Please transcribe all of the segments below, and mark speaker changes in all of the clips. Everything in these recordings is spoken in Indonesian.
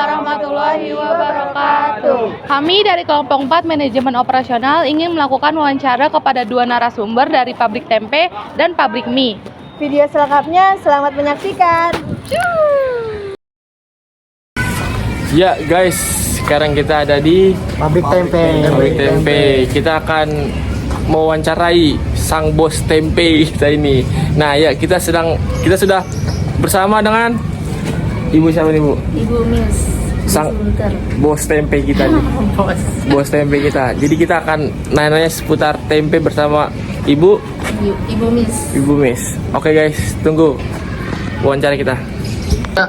Speaker 1: warahmatullahi wabarakatuh. Kami dari kelompok 4 Manajemen Operasional ingin melakukan wawancara kepada dua narasumber dari Pabrik Tempe dan Pabrik Mie.
Speaker 2: Video selengkapnya selamat menyaksikan.
Speaker 3: Ya guys, sekarang kita ada di
Speaker 4: Pabrik tempe.
Speaker 3: Pabrik Tempe. Kita akan mewawancarai sang bos tempe kita ini. Nah ya, kita sudah bersama dengan Ibu siapa nih Bu?
Speaker 2: Ibu Miss.
Speaker 3: Sang bos tempe kita nih. Bos tempe kita. Jadi kita akan nanya-nanya seputar tempe bersama Ibu
Speaker 2: Miss.
Speaker 3: Ibu Miss. Oke guys, tunggu wawancara kita. Ya.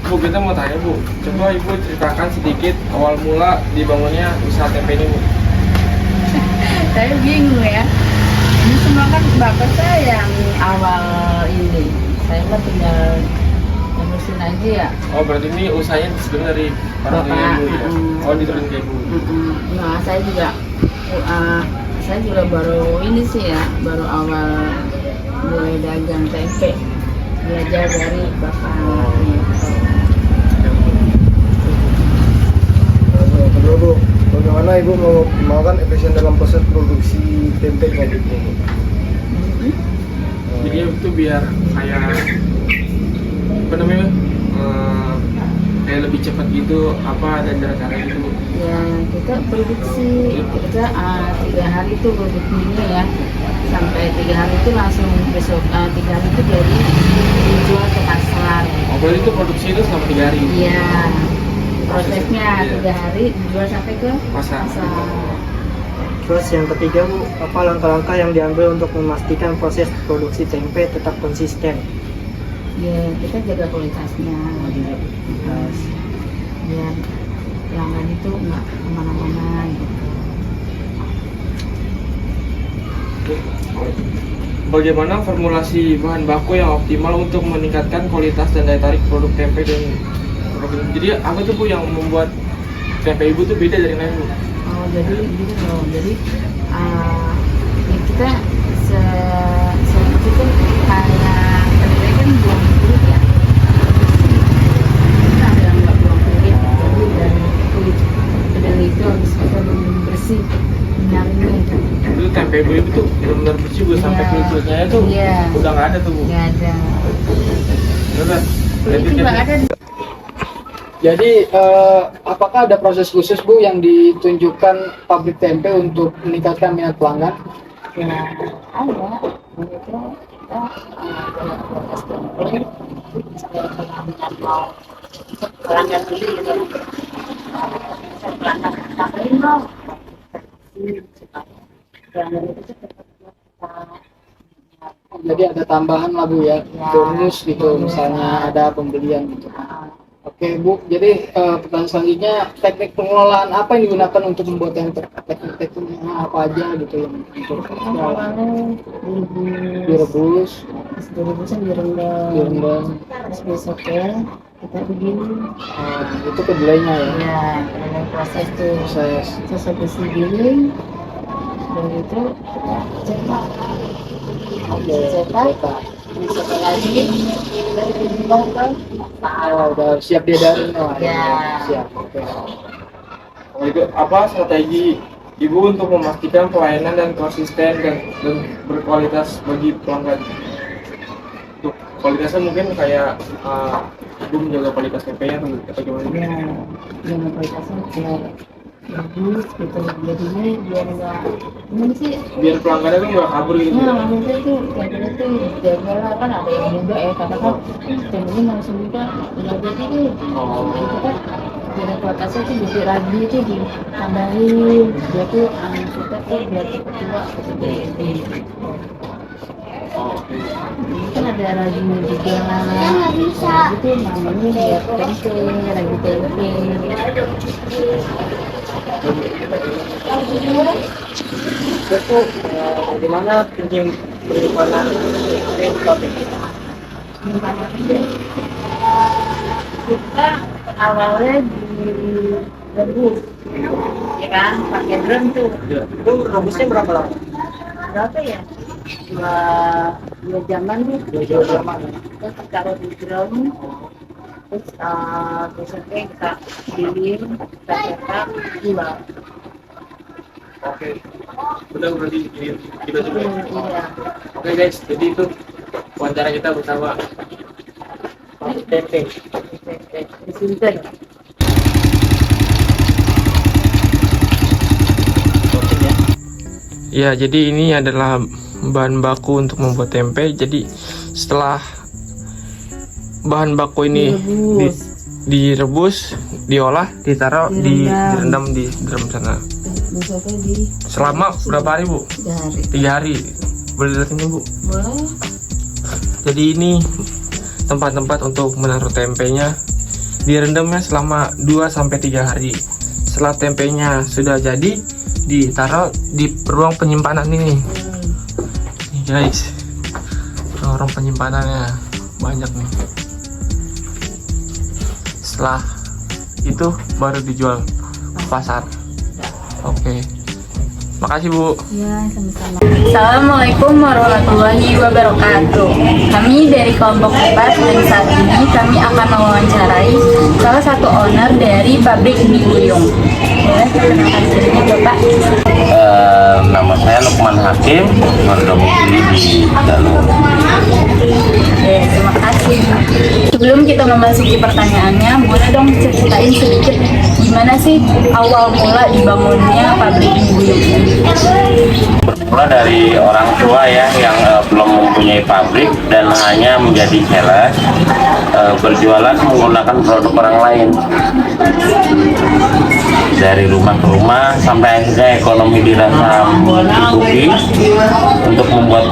Speaker 3: Bu, kita mau tanya Bu, coba Ibu ceritakan sedikit awal mula dibangunnya usaha tempe ini Bu.
Speaker 5: Saya bingung ya. Ini semua kan bapak saya yang awal ini. Saya mah tinggal ngurusin aja ya.
Speaker 3: Oh, berarti ini usahanya sebelum dari orang tua Ibu ya? Oh, diturunin ke Ibu.
Speaker 5: Nah, saya juga baru ini sih ya, baru awal mulai dagang tempe. Belajar dari bapak.
Speaker 4: Kedua Bu, bagaimana Ibu mau kan efisien dalam proses produksi tempe pabrik ini?
Speaker 3: Jadi itu biar kayak apa namanya? Kayak lebih cepat gitu, apa dan cara gitu.
Speaker 5: Ya, kita produksi kita 3 hari itu produksinya ya, sampai 3 hari itu langsung besok 3 hari itu jadi dijual ke pasar.
Speaker 3: Oh, berarti itu produksi itu selama 3 hari?
Speaker 5: Iya, prosesnya 3 hari dijual sampai ke
Speaker 3: Pasar.
Speaker 4: Terus yang ketiga Bu, apa langkah-langkah yang diambil untuk memastikan proses produksi tempe tetap konsisten?
Speaker 5: Ya, kita jaga kualitasnya. Biar pelanggan itu nggak kemana-mana gitu.
Speaker 3: Bagaimana formulasi bahan baku yang optimal untuk meningkatkan kualitas dan daya tarik produk tempe dan produk ini? Jadi apa tuh Bu yang membuat tempe Ibu tuh beda dari lain Bu?
Speaker 5: Oh, jadi gitu loh. Jadi ya kita itu kan kayak tempe kan buang kulit ya. Kita ada yang nggak buang kulit, jadi dari kulit kedelai itu harus kita bersih, menyaringnya itu.
Speaker 3: Itu tempe Ibu itu tuh benar-benar bersih Bu, sampai kulit-kulitnya itu udah nggak ada tuh Bu?
Speaker 5: Nggak ada.
Speaker 3: Benar.
Speaker 5: Kulit juga ada.
Speaker 4: Jadi apakah ada proses khusus Bu yang ditunjukkan pabrik tempe untuk meningkatkan minat pelanggan?
Speaker 5: Ya ada. Itu kita ada proses tempe supaya pelanggan mau pelanggan beli gitu. Pelanggan tambahin dong. Pelanggan itu cepat.
Speaker 4: Jadi ada tambahan lah Bu ya, bonus gitu misalnya ada pembelian gitu. Oke Bu, jadi pertanyaan selanjutnya, teknik pengelolaan apa yang digunakan untuk membuat tempe? Teknik-tekniknya apa aja gitu yang untuk direbus,
Speaker 5: Direbusan direndam, terus besoknya kita begini.
Speaker 4: itu kedelainya ya?
Speaker 5: Ya, ada proses tuh. Terus habis digiling, dan itu kita cetak. Cetak. Besok lagi kita ditimbang ke
Speaker 4: Udah siap diedarin lah.
Speaker 5: Ya.
Speaker 4: Siap. Oke.
Speaker 3: Oh, itu apa strategi Ibu untuk memastikan pelayanan dan konsisten dan berkualitas bagi pelanggan? Untuk kualitasnya mungkin kayak Ibu menjaga kualitas tempenya atau gimana?
Speaker 5: Ya, dengan kualitasnya biar bagus gitu. Jadinya biar enggak ini sih.
Speaker 3: Biar pelanggannya tuh nggak kabur gitu.
Speaker 5: Nah, maksudnya tuh tempenya tuh jaga lah, kan ada yang muda ya, karena kan tempenya langsung juga udah jadi tuh. Itu kan biar kualitasnya tuh jadi ragi tuh ditambahin, dia tuh kita tuh biar cepet tua seperti ini. Kan ada raginya juga. Nggak bisa. Itu namanya biar tempe, ragi tempe.
Speaker 4: Itu bagaimana penyimpanan tempe di pabrik?
Speaker 5: Kita awalnya direbus, ya kan, pakai drum tuh.
Speaker 4: Itu rebusnya berapa lama?
Speaker 5: Berapa ya? dua jaman tuh.
Speaker 4: Dua jaman.
Speaker 5: Terus taruh di drum, Terus besoknya kita giling, kita cetak, jual.
Speaker 3: Oke. Udah berarti kita juga.
Speaker 5: Iya.
Speaker 3: Oke guys, jadi itu wawancara kita bersama Tempe.
Speaker 5: Di Sunten.
Speaker 3: Ya, jadi ini adalah bahan baku untuk membuat tempe. Jadi setelah bahan baku ini direbus, diolah, ditaruh, direndam di dalam sana.
Speaker 5: Besoknya di
Speaker 3: Selama berapa hari, Bu?
Speaker 5: 3 hari.
Speaker 3: 3 hari. Boleh lihat ini, Bu?
Speaker 5: Boleh.
Speaker 3: Jadi ini tempat-tempat untuk menaruh tempenya. Direndamnya selama 2-3 hari. Setelah tempenya sudah jadi, ditaruh di ruang penyimpanan ini. Nih guys, ruang penyimpanannya banyak nih. Setelah itu baru dijual ke pasar. Oke. Makasih, Bu.
Speaker 5: Ya, sama-sama.
Speaker 1: Assalamualaikum warahmatullahi wabarakatuh. Kami dari kelompok 4 dan saat ini kami akan mewawancarai salah satu owner dari pabrik mie Buyung. Boleh perkenalkan dirinya, Bapak?
Speaker 6: Nama saya Lukman Hakim, berdomisili di Galuh.
Speaker 1: Oke, terima kasih. Sebelum kita memasuki pertanyaannya, boleh dong ceritain sedikit gimana sih awal mula dibangunnya pabrik mie Buyung ini?
Speaker 6: Bermula dari orang tua ya yang belum mempunyai pabrik dan hanya menjadi sales, berjualan menggunakan produk orang lain. Dari rumah ke rumah sampai akhirnya ekonomi dirasa mencukupi untuk membuat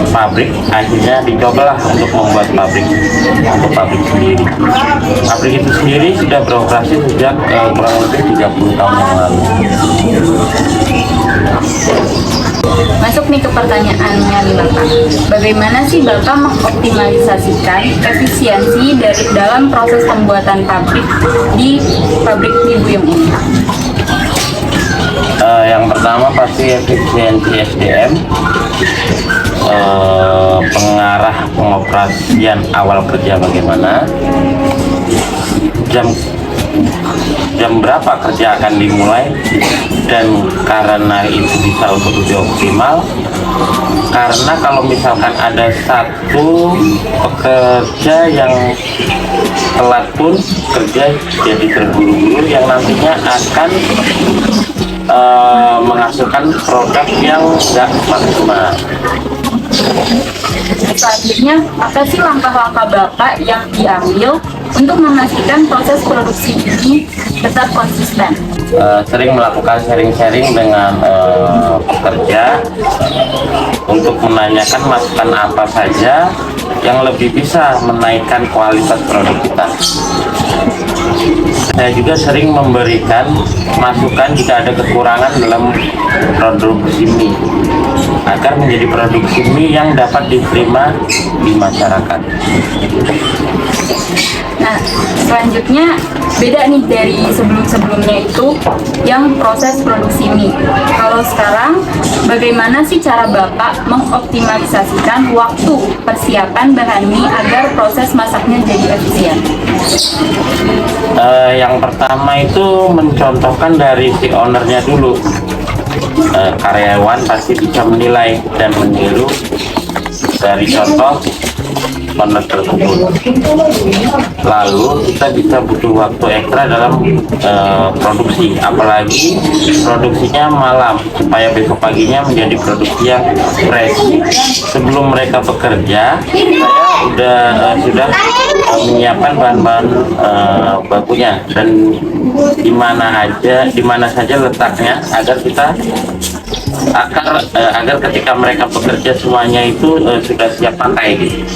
Speaker 6: pabrik. Akhirnya dicobalah untuk membuat pabrik sendiri. Pabrik itu sendiri sudah beroperasi sejak kurang lebih 30 tahun yang lalu.
Speaker 1: Masuk nih ke pertanyaannya nih Bapak. Bagaimana sih Bapak mengoptimalisasikan efisiensi dari dalam proses pembuatan pabrik di pabrik mie Buyung ini?
Speaker 6: Yang pertama pasti efisiensi SDM, pengarah pengoperasian awal kerja bagaimana, jam berapa kerja akan dimulai, dan karena itu bisa untuk lebih optimal. Karena kalau misalkan ada satu pekerja yang telat pun kerja jadi terburu-buru yang nantinya akan menghasilkan produk yang tidak maksimal.
Speaker 1: Selanjutnya, apa sih langkah-langkah Bapak yang diambil untuk memastikan proses produksi ini tetap konsisten?
Speaker 6: Sering melakukan sharing-sharing dengan pekerja untuk menanyakan masukan apa saja yang lebih bisa menaikkan kualitas produk kita. Saya juga sering memberikan masukan jika ada kekurangan dalam produksi mie agar menjadi produksi mie yang dapat diterima di masyarakat.
Speaker 1: Nah, selanjutnya beda nih dari sebelum-sebelumnya itu yang proses produksi mie. Kalau sekarang, bagaimana sih cara Bapak mengoptimalisasikan waktu persiapan bahan mie agar proses masaknya jadi efisien?
Speaker 6: Yang pertama itu mencontohkan dari si ownernya dulu. Karyawan pasti bisa menilai dan meniru dari contoh owner tersebut. Lalu kita bisa butuh waktu ekstra dalam produksi, apalagi produksinya malam supaya besok paginya menjadi produksi yang fresh. Sebelum mereka bekerja, saya sudah menyiapkan bahan-bahan bakunya dan di mana saja letaknya agar ketika mereka bekerja semuanya itu sudah siap pakai gitu.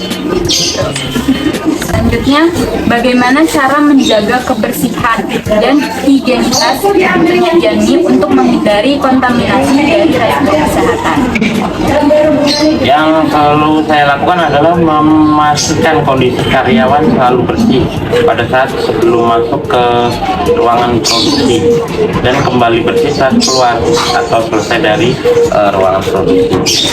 Speaker 1: Selanjutnya, bagaimana cara menjaga kebersihan dan higienitas penyajian mie untuk menghindari kontaminasi dari resiko kesehatan?
Speaker 6: Yang selalu saya lakukan adalah memastikan kondisi karyawan selalu bersih pada saat sebelum masuk ke ruangan produksi dan kembali bersih saat keluar atau selesai dari ruangan produksi.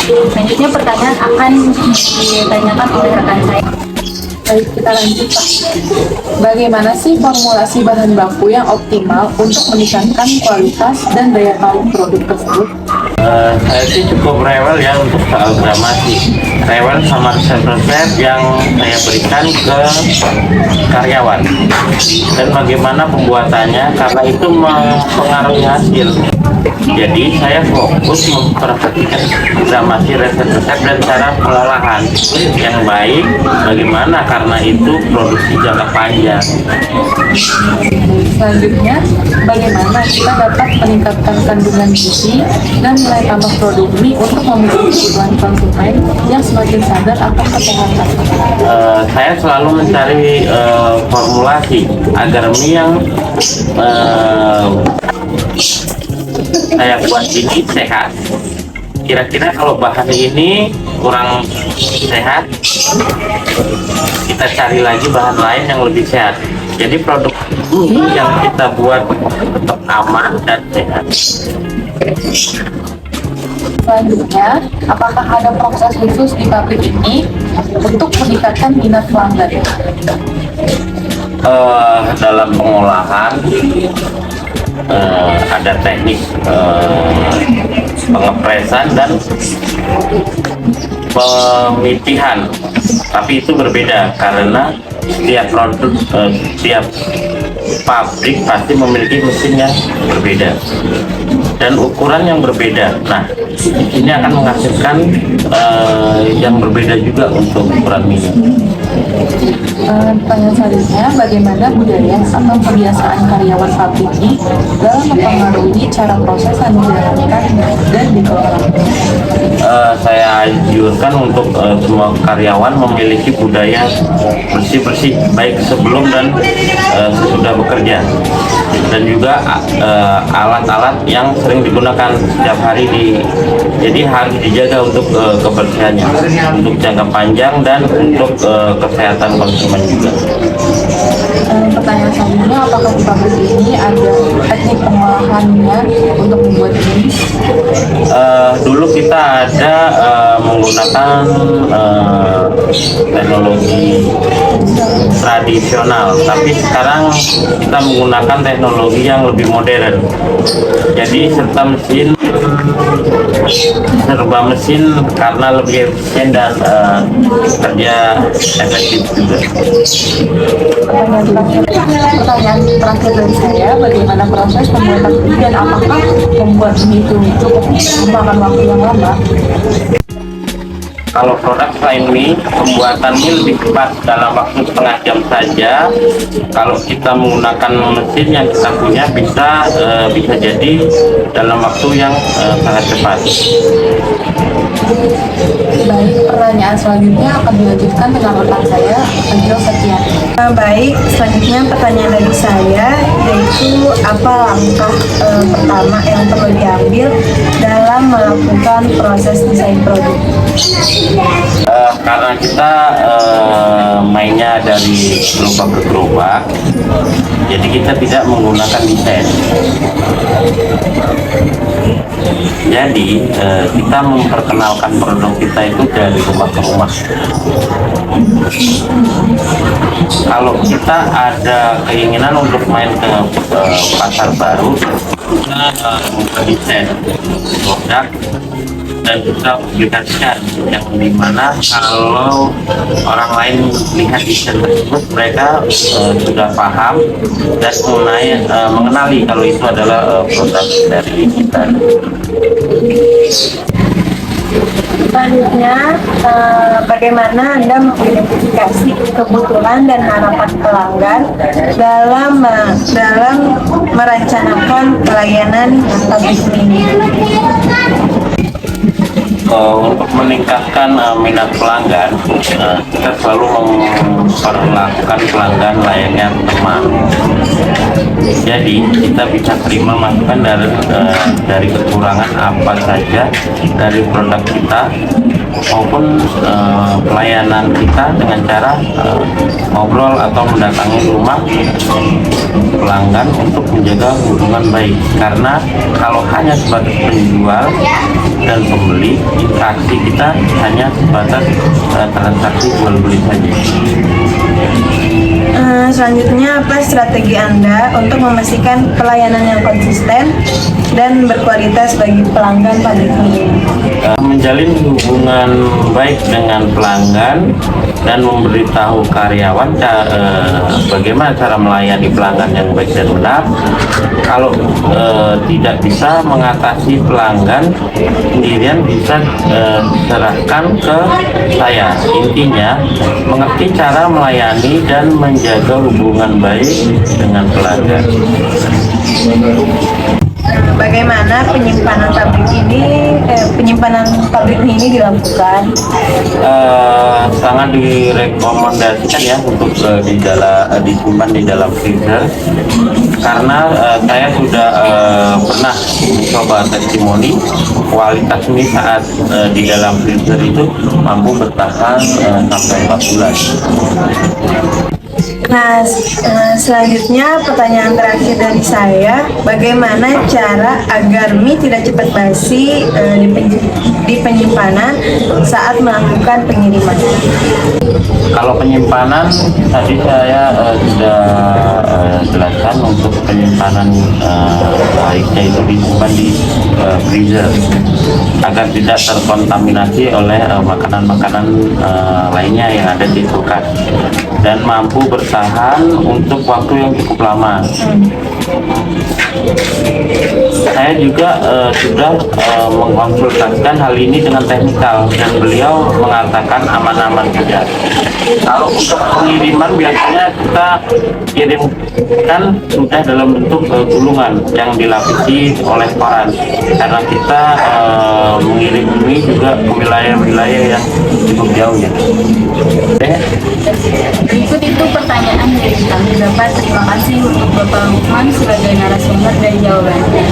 Speaker 1: Selanjutnya pertanyaan akan ditanyakan oleh rekan saya.
Speaker 7: Baik, kita lanjut Pak. Bagaimana sih formulasi bahan baku yang optimal untuk meningkatkan kualitas dan daya tarik produk tersebut?
Speaker 6: Saya sih cukup rewel ya untuk soal gramasi, rewel sama resep-resep yang saya berikan ke karyawan dan bagaimana pembuatannya, karena itu mempengaruhi hasil. Jadi saya fokus memperhatikan gramasi, resep-resep dan cara pengolahan yang baik, bagaimana karena itu produksi jangka panjang.
Speaker 7: Selanjutnya, bagaimana kita dapat meningkatkan kandungan gizi dan nilai tambah produk mie untuk memenuhi kebutuhan konsumen yang semakin sadar akan kesehatan?
Speaker 6: Saya selalu mencari formulasi agar mie yang saya buat ini sehat. Kira-kira kalau bahan ini kurang sehat, kita cari lagi bahan lain yang lebih sehat. Jadi produk mie yang kita buat tetap aman dan sehat.
Speaker 7: Selanjutnya, apakah ada proses khusus di pabrik ini untuk meningkatkan minat pelanggan?
Speaker 6: Dalam pengolahan ada teknik pengepresan dan pemitihan, tapi itu berbeda karena setiap produk, setiap pabrik pasti memiliki mesin yang berbeda dan ukuran yang berbeda. Nah, ini akan menghasilkan yang berbeda juga untuk ukuran mie.
Speaker 7: Pertanyaan selanjutnya, bagaimana budaya atau kebiasaan karyawan pabrik ini dalam mempengaruhi cara proses yang dijalankan dan dikelola?
Speaker 6: Saya anjurkan untuk semua karyawan memiliki budaya bersih-bersih baik sebelum dan sesudah bekerja, dan juga alat-alat yang sering digunakan setiap hari jadi harus dijaga untuk kebersihannya untuk jangka panjang dan untuk kesehatan konsumen juga.
Speaker 7: Pertanyaan selanjutnya, apakah di pabrik ini ada teknik pengolahannya untuk membuat ini?
Speaker 6: Dulu kita ada menggunakan teknologi tradisional, tapi sekarang kita menggunakan teknologi yang lebih modern. Jadi serba mesin karena lebih efisien dan kerja efektif juga.
Speaker 7: Pertanyaan terakhir dari saya, bagaimana proses pembuatan mie dan apakah membuat mie itu cukup memakan waktu yang lama?
Speaker 6: Kalau produk selain mie, pembuatan mie lebih cepat dalam waktu setengah jam saja. Kalau kita menggunakan mesin yang kita punya bisa jadi dalam waktu yang sangat cepat.
Speaker 7: Baik, pertanyaan selanjutnya akan dilanjutkan dengan rekan saya, Angel Setia.
Speaker 2: Baik, selanjutnya pertanyaan dari saya yaitu apa langkah pertama yang perlu diambil dalam melakukan proses desain produk?
Speaker 6: Karena kita mainnya dari gerobak ke gerobak, jadi kita tidak menggunakan desain. Jadi kita memperkenalkan produk kita itu dari rumah ke rumah. Kalau kita ada keinginan untuk main ke pasar baru, kita mendesain produk dan kita publikasikan, yang dimana kalau orang lain melihat desain tersebut, mereka sudah paham dan mengenali kalau itu adalah produk dari kita.
Speaker 2: Selanjutnya, bagaimana Anda mengidentifikasi kebutuhan dan harapan pelanggan dalam merencanakan pelayanan pabrik ini?
Speaker 6: Untuk meningkatkan minat pelanggan, kita selalu memperlakukan pelanggan layaknya teman. Jadi kita bisa terima masukan dari kekurangan apa saja dari produk kita, maupun pelayanan kita dengan cara ngobrol atau mendatangi rumah pelanggan untuk menjaga hubungan baik. Karena kalau hanya sebatas penjual dan pembeli, interaksi kita hanya sebatas transaksi jual beli saja.
Speaker 2: Selanjutnya, apa strategi Anda untuk memastikan pelayanan yang konsisten dan berkualitas bagi pelanggan pabrik mie?
Speaker 6: Menjalin hubungan baik dengan pelanggan dan memberitahu karyawan bagaimana cara melayani pelanggan yang baik dan benar. Kalau tidak bisa mengatasi pelanggan sendirian, bisa serahkan ke saya. Intinya mengerti cara melayani dan menjaga hubungan baik dengan pelanggan.
Speaker 2: Bagaimana penyimpanan pabrik mie ini dilakukan?
Speaker 6: Sangat direkomendasikan ya untuk disimpan di dalam freezer, karena saya sudah pernah mencoba testimoni kualitas mie saat di dalam freezer itu mampu bertahan sampai 4 bulan.
Speaker 2: Nah, selanjutnya pertanyaan terakhir dari saya, bagaimana cara agar mie tidak cepat basi di penyimpanan saat melakukan pengiriman?
Speaker 6: Kalau penyimpanan tadi saya sudah jelaskan untuk penyimpanan baiknya itu disimpan di freezer agar tidak terkontaminasi oleh makanan-makanan lainnya yang ada di kulkas dan mampu bertahan untuk waktu yang cukup lama. Saya juga sudah mengkonsultasikan hal ini dengan teknikal dan beliau mengatakan aman-aman saja. Kalau untuk pengiriman biasanya kita kirimkan sudah dalam bentuk gulungan yang dilapisi oleh koran, karena kita mengirim ini juga ke wilayah-wilayah yang cukup jauh ya.
Speaker 1: Berikut itu pertanyaan dari kami Bapak. Terima kasih untuk Bapak Lukman sebagai narasumber dan jawabannya.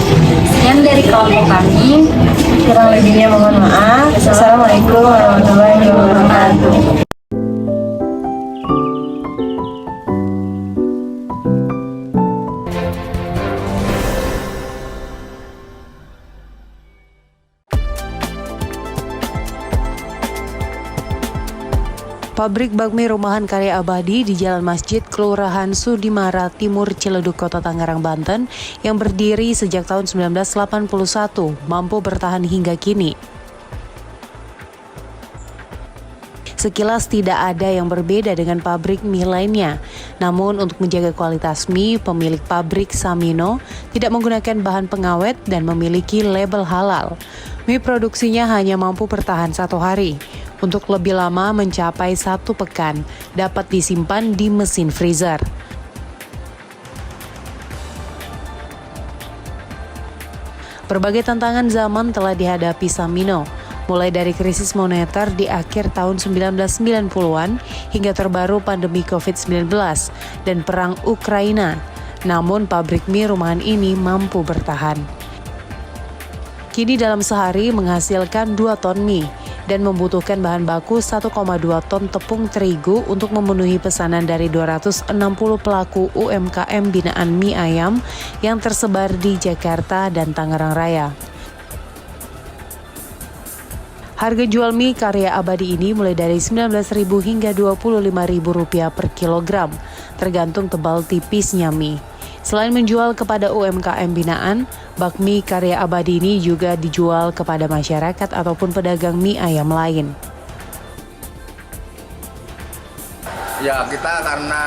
Speaker 1: Sekian dari kelompok kami.
Speaker 2: Kurang lebihnya mohon maaf. Assalamualaikum warahmatullahi wabarakatuh.
Speaker 8: Pabrik bakmi rumahan karya abadi di Jalan Masjid, Kelurahan Sudimara Timur, Ciledug, Kota Tangerang, Banten yang berdiri sejak tahun 1981 mampu bertahan hingga kini. Sekilas tidak ada yang berbeda dengan pabrik mie lainnya. Namun untuk menjaga kualitas mie, pemilik pabrik Samino tidak menggunakan bahan pengawet dan memiliki label halal. Mie produksinya hanya mampu bertahan 1 hari. Untuk lebih lama mencapai 1 pekan, dapat disimpan di mesin freezer. Berbagai tantangan zaman telah dihadapi Samino, mulai dari krisis moneter di akhir tahun 1990-an hingga terbaru pandemi COVID-19 dan perang Ukraina. Namun pabrik mie rumahan ini mampu bertahan. Kini dalam sehari menghasilkan 2 ton mie dan membutuhkan bahan baku 1,2 ton tepung terigu untuk memenuhi pesanan dari 260 pelaku UMKM binaan mie ayam yang tersebar di Jakarta dan Tangerang Raya. Harga jual mie karya abadi ini mulai dari Rp19.000 hingga Rp25.000 per kilogram, tergantung tebal tipisnya mie. Selain menjual kepada UMKM binaan, bakmi karya abadi ini juga dijual kepada masyarakat ataupun pedagang mie ayam lain.
Speaker 9: Ya, kita karena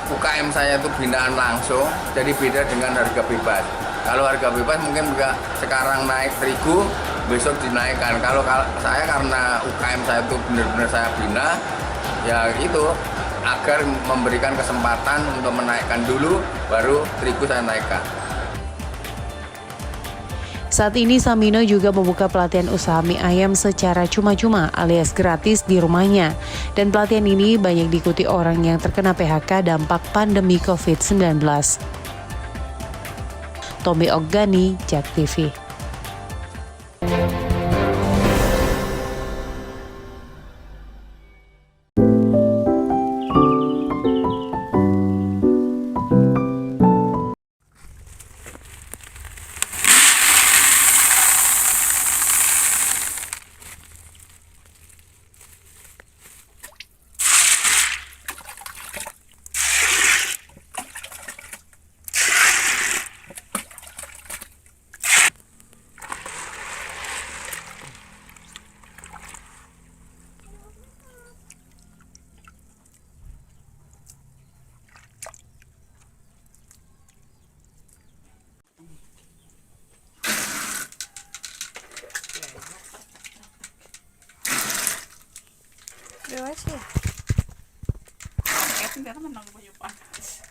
Speaker 9: UKM saya itu binaan langsung, jadi beda dengan harga bebas. Kalau harga bebas mungkin sekarang naik terigu, besok dinaikkan. Kalau saya karena UKM saya itu benar-benar saya bina, ya itu agar memberikan kesempatan untuk menaikkan dulu, baru terigu saya naikkan.
Speaker 8: Saat ini Samino juga membuka pelatihan usaha mie ayam secara cuma-cuma alias gratis di rumahnya. Dan pelatihan ini banyak diikuti orang yang terkena PHK dampak pandemi COVID-19. Tommy Oggani, JAK TV.
Speaker 2: kasih.
Speaker 10: Kevin karena menang banyak panas.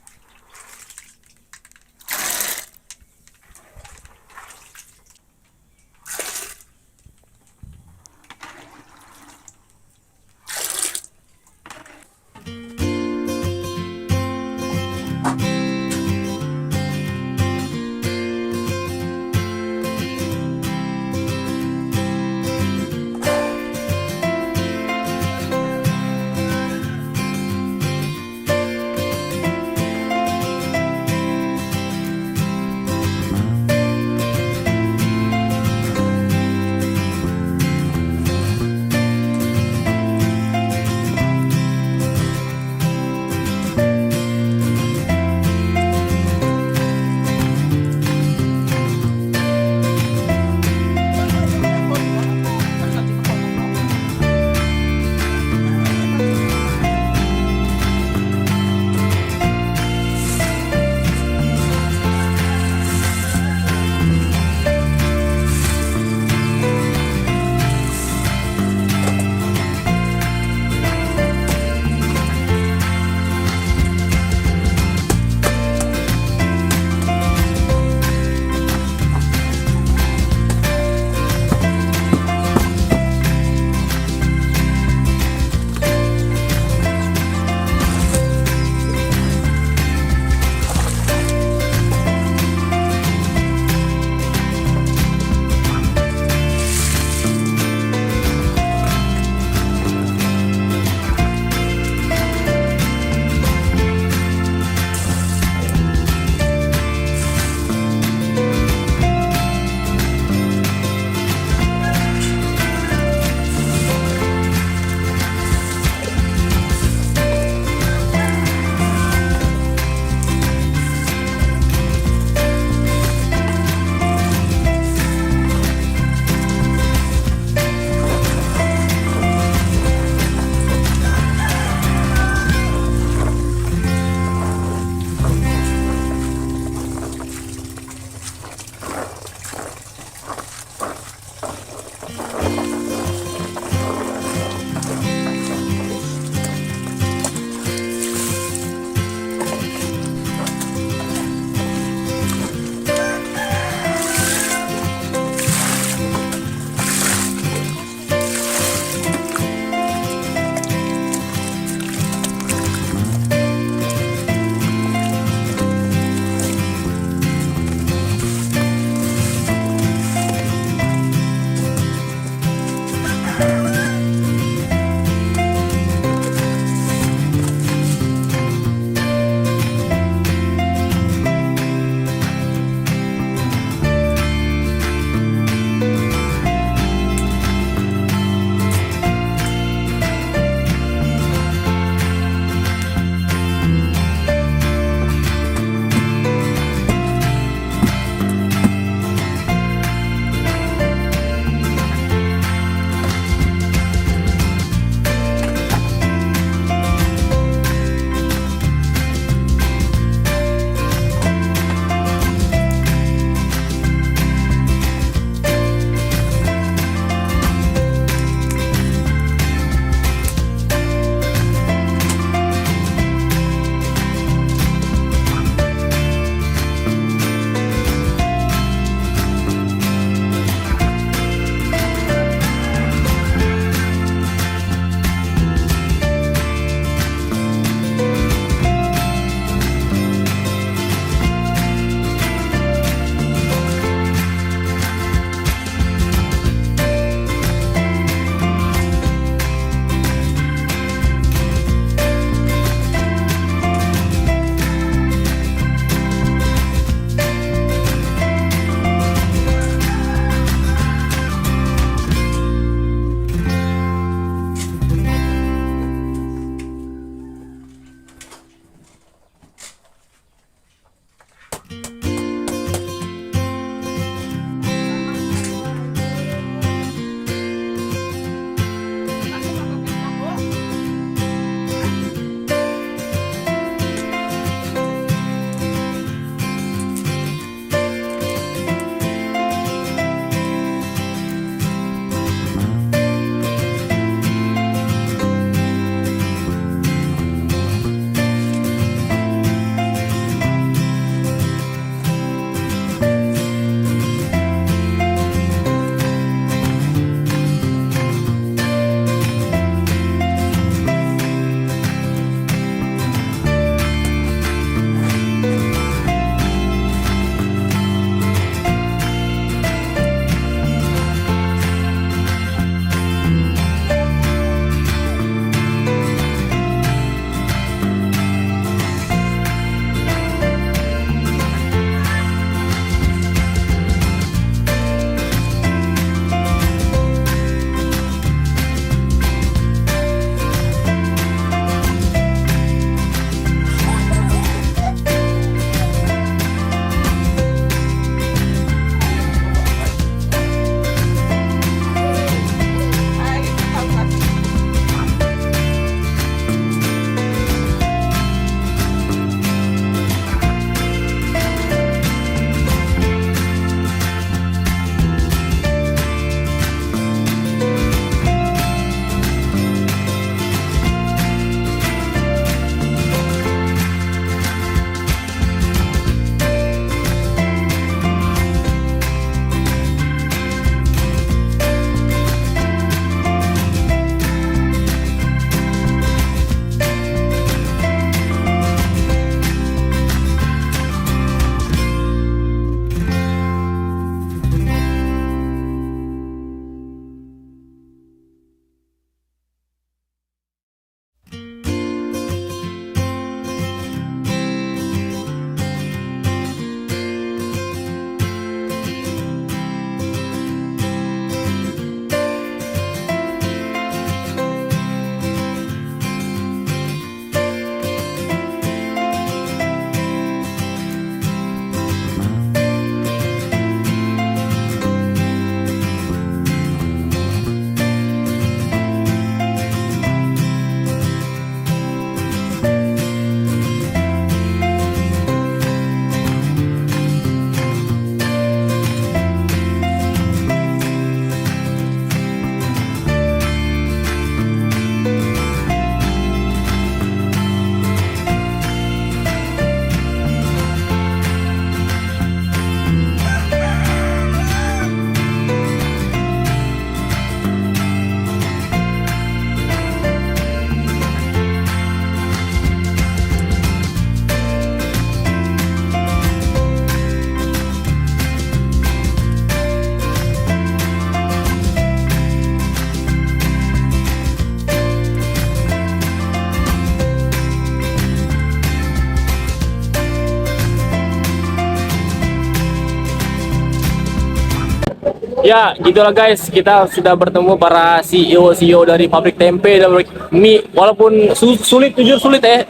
Speaker 11: Ya, gitulah guys. Kita sudah bertemu para CEO dari pabrik tempe dan pabrik mie. Walaupun sulit, jujur sulit ya.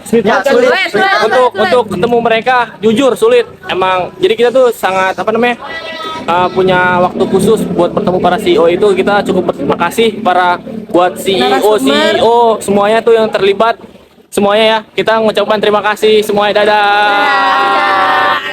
Speaker 11: Untuk ketemu mereka, jujur sulit. Emang. Jadi kita tuh sangat punya waktu khusus buat bertemu para CEO itu. Kita cukup berterima kasih buat CEO semuanya tuh yang terlibat. Semuanya ya. Kita mengucapkan terima kasih semuanya. Dadah.